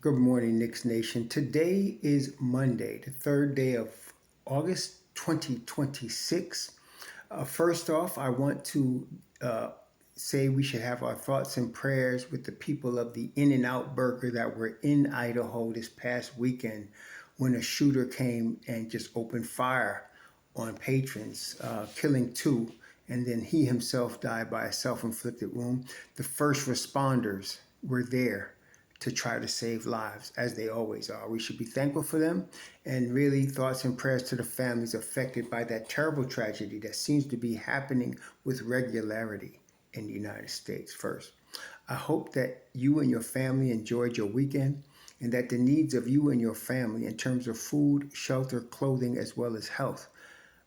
Good morning, Knicks Nation. Today is Monday, the third day of August 2026. First off, I want to say we should have our thoughts and prayers with the people of the In-N-Out Burger that were in Idaho this past weekend when a shooter came and just opened fire on patrons, killing two, and then he himself died by a self-inflicted wound. The first responders were there to try to save lives, as they always are. We should be thankful for them, and really thoughts and prayers to the families affected by that terrible tragedy that seems to be happening with regularity in the United States. First, I hope that you and your family enjoyed your weekend, and that the needs of you and your family in terms of food, shelter, clothing, as well as health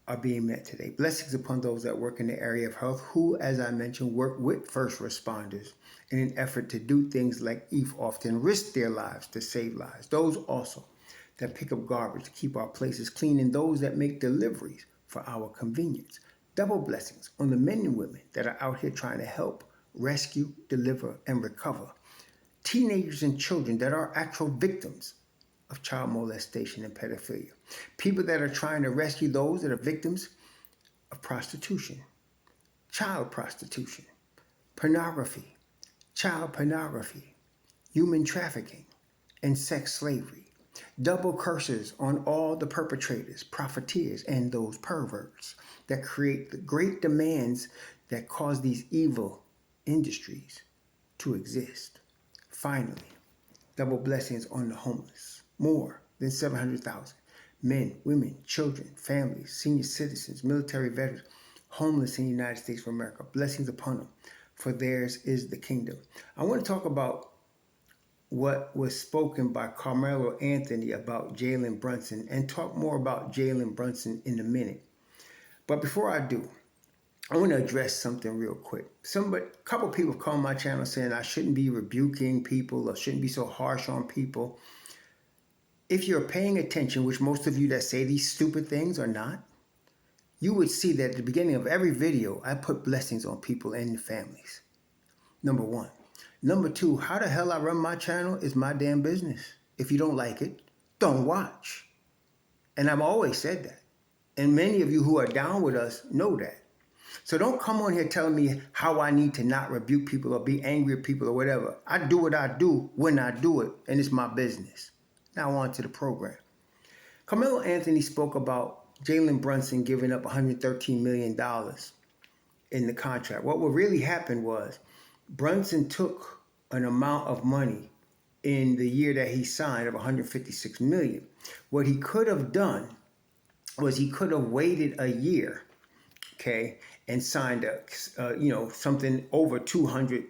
are being met today. Blessings upon those that work in the area of health who, as I mentioned, work with first responders in an effort to do things like often risk their lives to save lives. Those also that pick up garbage to keep our places clean, and those that make deliveries for our convenience. Double blessings on the men and women that are out here trying to help, rescue, deliver, and recover teenagers and children that are actual victims of child molestation and pedophilia. People that are trying to rescue those that are victims of prostitution, child prostitution, pornography, child pornography, human trafficking, and sex slavery. Double curses on all the perpetrators, profiteers, and those perverts that create the great demands that cause these evil industries to exist. Finally, double blessings on the homeless. More than 700,000 men, women, children, families, senior citizens, military veterans, homeless in the United States of America. Blessings upon them, for theirs is the kingdom. I want to talk about what was spoken by Carmelo Anthony about Jalen Brunson, and talk more about Jalen Brunson in a minute. But before I do, I want to address something real quick. A couple people have called my channel saying I shouldn't be rebuking people or shouldn't be so harsh on people. If you're paying attention, which most of you that say these stupid things are not, you would see that at the beginning of every video, I put blessings on people and their families. Number one. Number two, how the hell I run my channel is my damn business. If you don't like it, don't watch. And I've always said that. And many of you who are down with us know that. So don't come on here telling me how I need to not rebuke people or be angry at people or whatever. I do what I do when I do it, and it's my business. Now on to the program. Carmelo Anthony spoke about Jalen Brunson giving up $113 million in the contract. What really happened was Brunson took an amount of money in the year that he signed of $156 million. What he could have done was he could have waited a year, okay, and signed something over $200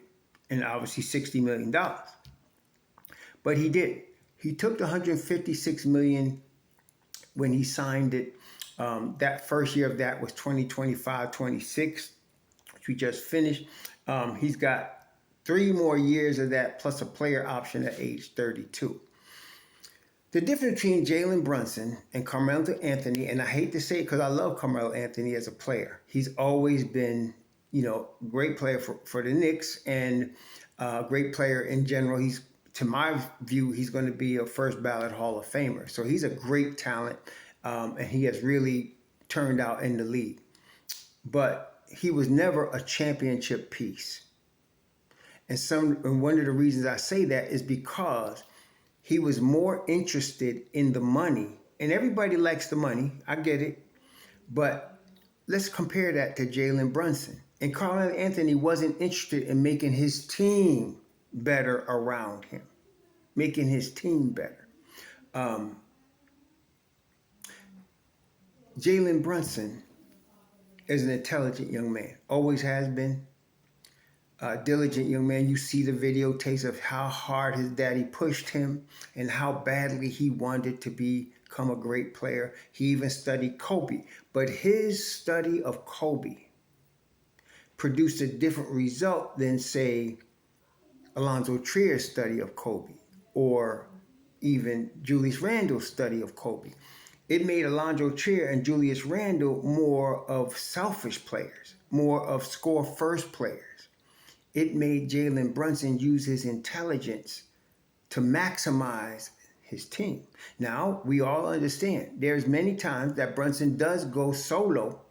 and obviously $60 million. But he didn't. He took the $156 million when he signed it. That first year of that was 2025-26, which we just finished. He's got 3 more years of that plus a player option at age 32. The difference between Jalen Brunson and Carmelo Anthony, and I hate to say it because I love Carmelo Anthony as a player. He's always been, great player for the Knicks, and great player in general. To my view, he's going to be a first ballot Hall of Famer. So he's a great talent, and he has really turned out in the league. But he was never a championship piece. And one of the reasons I say that is because he was more interested in the money. And everybody likes the money. I get it. But let's compare that to Jalen Brunson. And Carmelo Anthony wasn't interested in making his team better around him. Making his team better. Jalen Brunson is an intelligent young man. Always has been. Diligent young man. You see the videotapes of how hard his daddy pushed him and how badly he wanted to become a great player. He even studied Kobe. But his study of Kobe produced a different result than, say, Alonzo Trier's study of Kobe or even Julius Randle's study of Kobe. It made Alonzo Trier and Julius Randle more of selfish players, more of score-first players. It made Jalen Brunson use his intelligence to maximize his team. Now, we all understand there's many times that Brunson does go solo,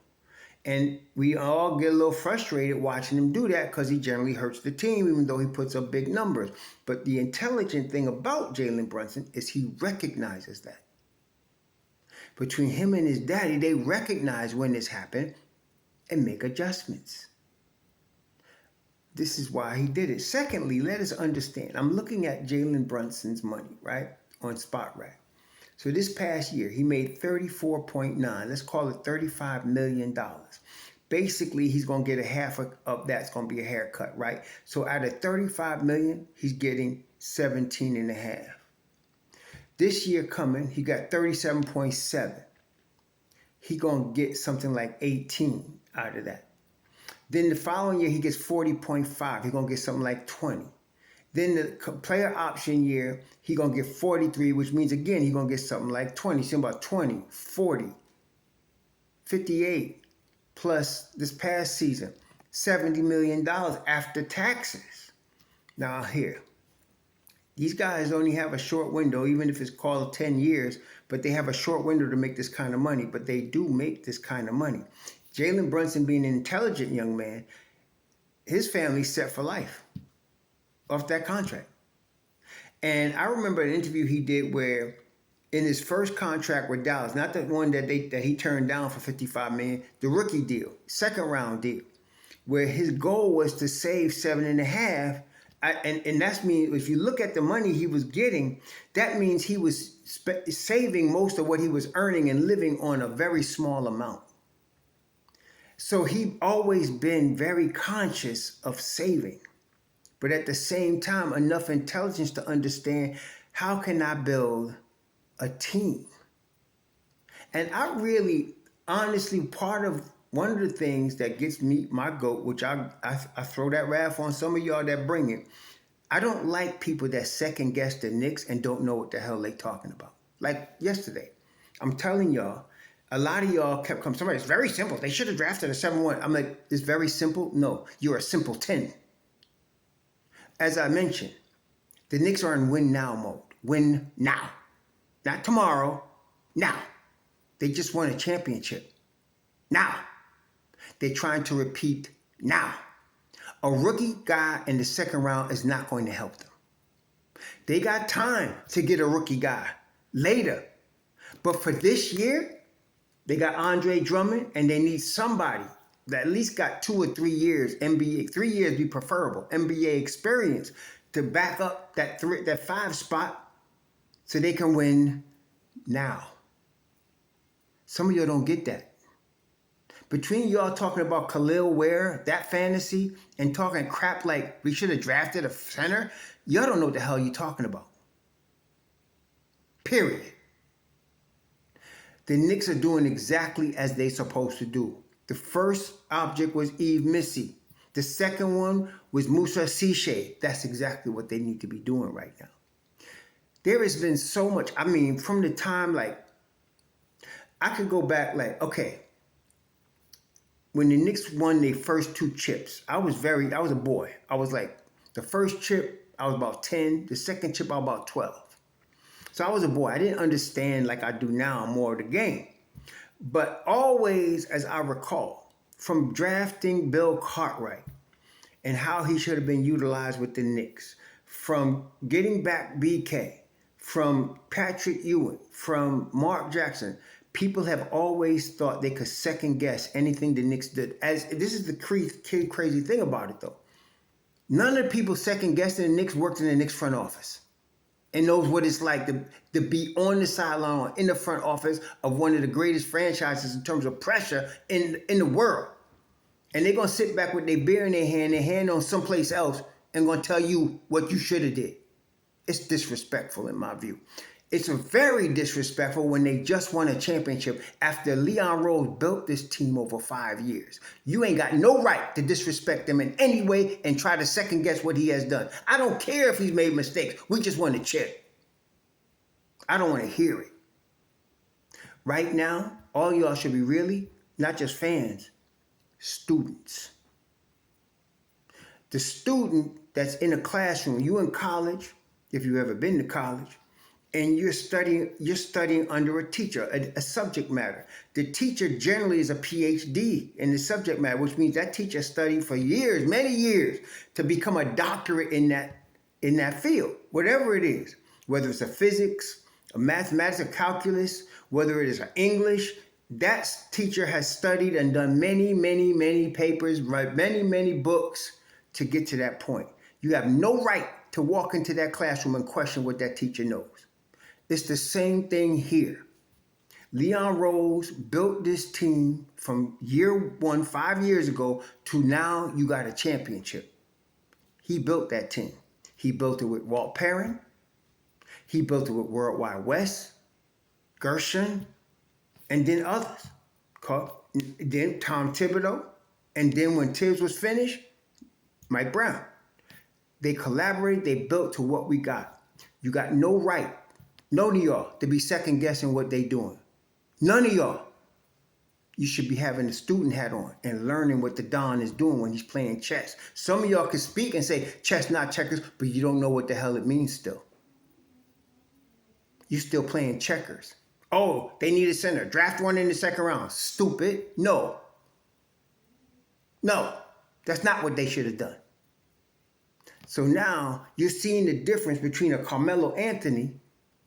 and we all get a little frustrated watching him do that because he generally hurts the team, even though he puts up big numbers. But the intelligent thing about Jalen Brunson is he recognizes that. Between him and his daddy, they recognize when this happened and make adjustments. This is why he did it. Secondly, let us understand. I'm looking at Jalen Brunson's money, right, on SpotRack. So this past year, he made 34.9. Let's call it $35 million. Basically, he's going to get a half of that's going to be a haircut, right? So out of $35 million, he's getting 17.5. This year coming, he got 37.7. He's going to get something like 18 out of that. Then the following year, he gets 40.5. He's going to get something like 20. Then the player option year, he's going to get 43, which means, again, he's going to get something like 20. So about 20, 40, 58, plus this past season, $70 million after taxes. Now here, these guys only have a short window, even if it's called 10 years, but they have a short window to make this kind of money, but they do make this kind of money. Jalen Brunson, being an intelligent young man, his family's set for life off that contract. And I remember an interview he did where in his first contract with Dallas, not the one that he turned down for $55 million, the rookie deal, second round deal, where his goal was to save 7.5. And that's mean if you look at the money he was getting, that means he was saving most of what he was earning and living on a very small amount. So he always been very conscious of saving, but at the same time, enough intelligence to understand how can I build a team. And I really, honestly, one of the things that gets me, my goat, which I throw that wrath on some of y'all that bring it, I don't like people that second guess the Knicks and don't know what the hell they talking about. Like yesterday, I'm telling y'all, a lot of y'all kept coming, somebody, it's very simple. They should have drafted a 7-1. I'm like, it's very simple? No, you're a simpleton. As I mentioned, the Knicks are in win now mode. Win now. Not tomorrow, now. They just won a championship. Now. They're trying to repeat now. A rookie guy in the second round is not going to help them. They got time to get a rookie guy later. But for this year, they got Andre Drummond, and they need somebody that at least got 2 or 3 years, NBA, 3 years be preferable, NBA experience to back up that 5 spot so they can win now. Some of y'all don't get that. Between y'all talking about Khalil Ware, that fantasy, and talking crap like we should have drafted a center, y'all don't know what the hell you're talking about. Period. The Knicks are doing exactly as they're supposed to do. The first object was Yves Missy. The second one was Moussa Cisse. That's exactly what they need to be doing right now. There has been so much, I mean, from the time, like, I could go back, like, okay, when the Knicks won their first 2 chips, I was a boy. I was like, the first chip, I was about 10. The second chip, I was about 12. So I was a boy. I didn't understand like I do now more of the game. But always, as I recall, from drafting Bill Cartwright and how he should have been utilized with the Knicks, from getting back BK, from Patrick Ewing, from Mark Jackson, people have always thought they could second guess anything the Knicks did. As this is the crazy thing about it, though. None of the people second guessing the Knicks worked in the Knicks front office and knows what it's like to be on the sideline or in the front office of one of the greatest franchises in terms of pressure in the world. And they're going to sit back with their beer in their hand on someplace else, and going to tell you what you should have did. It's disrespectful in my view. It's very disrespectful when they just won a championship after Leon Rose built this team over 5 years. You ain't got no right to disrespect them in any way and try to second guess what he has done. I don't care if he's made mistakes. We just won a chip. I don't want to hear it. Right now, all y'all should be really not just fans, students. The student that's in a classroom, you in college, if you've ever been to college, and you're studying under a teacher, a subject matter. The teacher generally is a PhD in the subject matter, which means that teacher studied for years, many years, to become a doctorate in that field, whatever it is, whether it's a physics, a mathematics, a calculus, whether it is an English. That teacher has studied and done many, many, many papers, read many, many books to get to that point. You have no right to walk into that classroom and question what that teacher knows. It's the same thing here. Leon Rose built this team from year one, 5 years ago, to now you got a championship. He built that team. He built it with Walt Perrin. He built it with Worldwide West, Gershon, and then others. Then Tom Thibodeau. And then when Tibbs was finished, Mike Brown. They collaborated. They built to what we got. You got no right, none of y'all, to be second guessing what they doing. None of y'all. You should be having the student hat on and learning what the Don is doing when he's playing chess. Some of y'all can speak and say chess, not checkers, but you don't know what the hell it means still. You still playing checkers. Oh, they need a center. Draft one in the second round. Stupid. No. That's not what they should have done. So now you're seeing the difference between a Carmelo Anthony,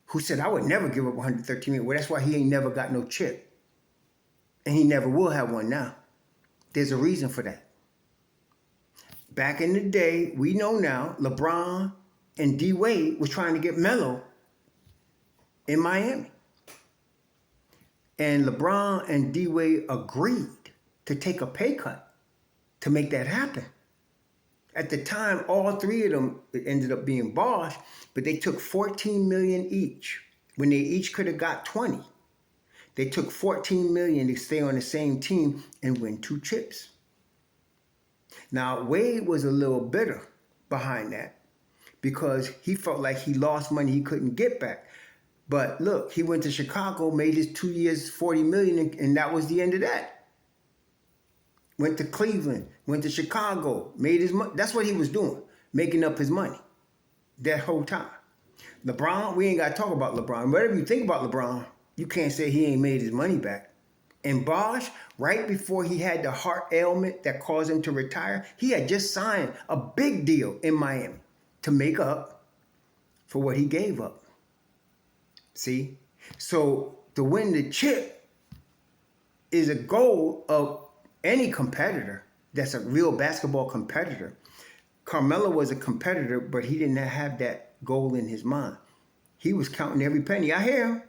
who said, I would never give up 113 million. Well, that's why he ain't never got no chip. And he never will have one now. There's a reason for that. Back in the day, we know now, LeBron and D Wade was trying to get Melo in Miami. And LeBron and D Wade agreed to take a pay cut to make that happen. At the time, all three of them ended up being Bosch, but they took $14 million each when they each could have got 20. They took $14 million to stay on the same team and win 2 chips. Now, Wade was a little bitter behind that because he felt like he lost money he couldn't get back. But look, he went to Chicago, made his 2 years, $40 million, and that was the end of that. Went to Cleveland, went to Chicago, made his money. That's what he was doing, making up his money that whole time. LeBron, we ain't got to talk about LeBron. Whatever you think about LeBron, you can't say he ain't made his money back. And Bosch, right before he had the heart ailment that caused him to retire, he had just signed a big deal in Miami to make up for what he gave up. See? So to win the chip is a goal of any competitor that's a real basketball competitor. Carmelo was a competitor, but he didn't have that goal in his mind. He was counting every penny. I hear him,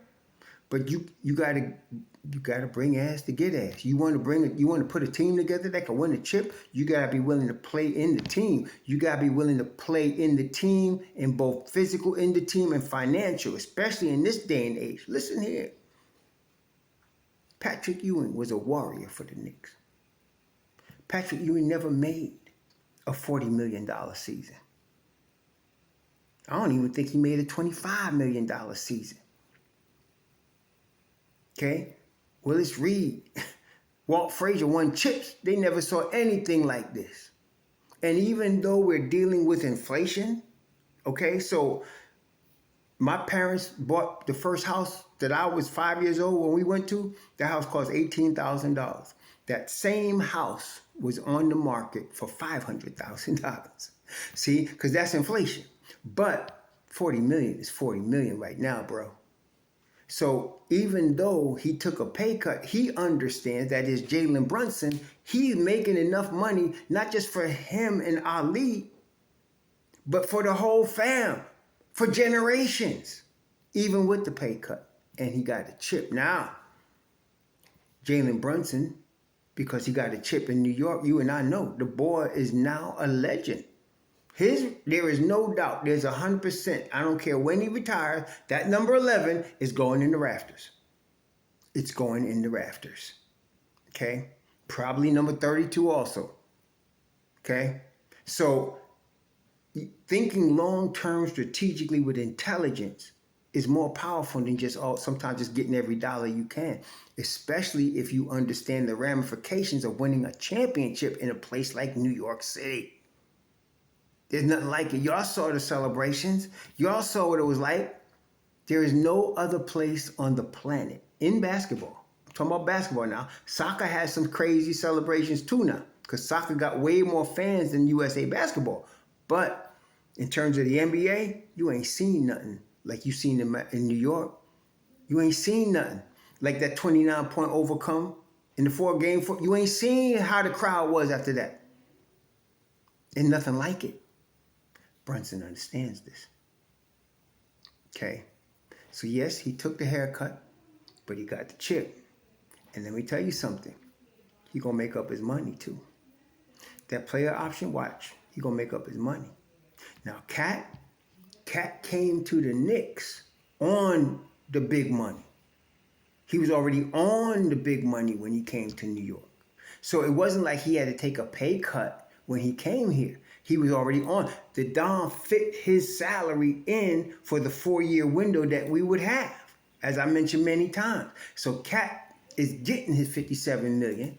but you gotta bring ass to get ass. You want to put a team together that can win a chip. You gotta be willing to play in the team. You gotta be willing to play in the team, in both physical in the team and financial, especially in this day and age. Listen here. Patrick Ewing was a warrior for the Knicks. Patrick Ewing never made a $40 million season. I don't even think he made a $25 million season. Okay? Willis Reed, Walt Frazier won chips. They never saw anything like this. And even though we're dealing with inflation, okay, so my parents bought the first house that I was 5 years old when we went to. The house cost $18,000. That same house was on the market for $500,000. See, because that's inflation. But 40 million is 40 million right now, bro. So even though he took a pay cut, he understands that is Jalen Brunson. He's making enough money, not just for him and Ali, but for the whole fam, for generations, even with the pay cut. And he got a chip. Now, Jalen Brunson, because he got a chip in New York, you and I know, the boy is now a legend. There is no doubt, there's 100%, I don't care when he retires, that number 11 is going in the rafters. It's going in the rafters. Okay? Probably number 32 also. Okay? So, thinking long-term strategically with intelligence is more powerful than sometimes just getting every dollar you can, especially if you understand the ramifications of winning a championship in a place like New York City. There's nothing like it. Y'all saw the celebrations. Y'all saw what it was like. There is no other place on the planet in basketball. I'm talking about basketball now. Soccer has some crazy celebrations too now, because soccer got way more fans than USA basketball. But in terms of the NBA, you ain't seen nothing like you seen in New York. You ain't seen nothing like that 29-point overcome in the 4-game. You ain't seen how the crowd was after that. And nothing like it. Brunson understands this. Okay. So yes, he took the haircut, but he got the chip. And let me tell you something. He gonna make up his money too. That player option, watch. He gonna make up his money. Now, Cat came to the Knicks on the big money. He was already on the big money when he came to New York. So it wasn't like he had to take a pay cut when he came here. He was already on. The Don fit his salary in for the 4-year window that we would have, as I mentioned many times. So Cat is getting his $57 million.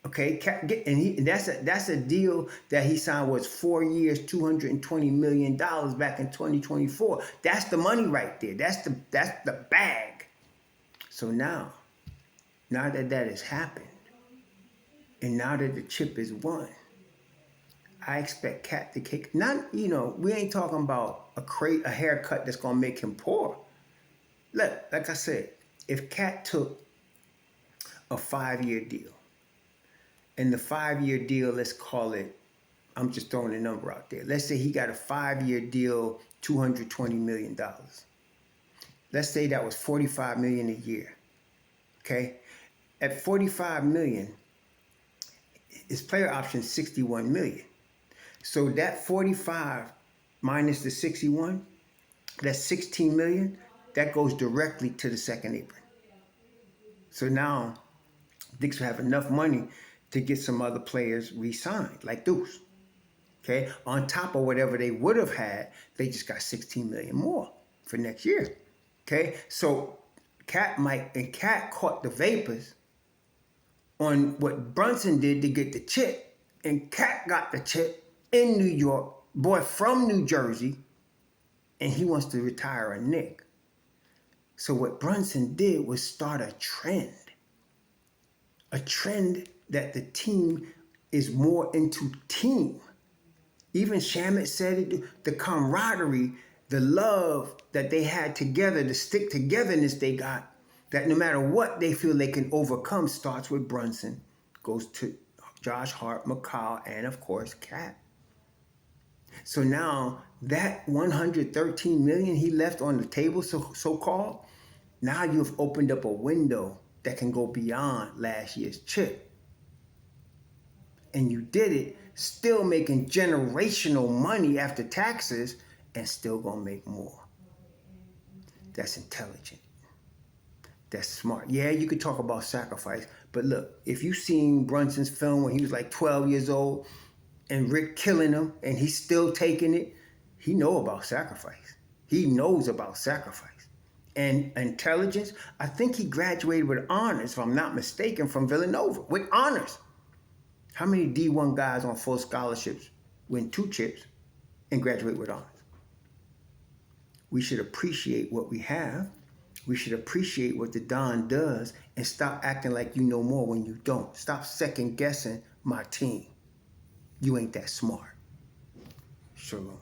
Okay, and that's a deal that he signed, was 4 years, $220 million back in 2024. That's the money right there. That's the bag. So now that has happened, and now that the chip is won, I expect Cat to kick. Not, we ain't talking about a haircut that's gonna make him poor. Look, like I said, if Cat took a 5-year deal, and the 5-year deal, let's call it, I'm just throwing a number out there. Let's say he got a 5-year deal, $220 million. Let's say that was $45 million a year. Okay? At $45 million, his player option is $61 million. So that 45 minus the 61, that's $16 million. That goes directly to the second apron. So now, Knicks will have enough money to get some other players re-signed, like Deuce. Okay? On top of whatever they would have had, they just got $16 million more for next year. Okay? So Cat caught the vapors on what Brunson did to get the chip, and Cat got the chip in New York, boy from New Jersey, and he wants to retire a Knick. So what Brunson did was start a trend that the team is more into team. Even Shamet said it, the camaraderie, the love that they had together, the stick togetherness they got, that no matter what they feel they can overcome, starts with Brunson, goes to Josh Hart, McCall, and of course, Cat. So now that $113 million he left on the table, so-called, now you've opened up a window that can go beyond last year's chip. And you did it still making generational money after taxes and still gonna make more. That's intelligent. That's smart. Yeah, you could talk about sacrifice, but look, if you've seen Brunson's film when he was like 12 years old and Rick killing him and he's still taking it, he knows about sacrifice. He knows about sacrifice. And intelligence, I think he graduated with honors, if I'm not mistaken, from Villanova, with honors. How many D1 guys on full scholarships win 2 chips and graduate with honors? We should appreciate what we have. We should appreciate what the Don does and stop acting like you know more when you don't. Stop second guessing my team. You ain't that smart. Shalom.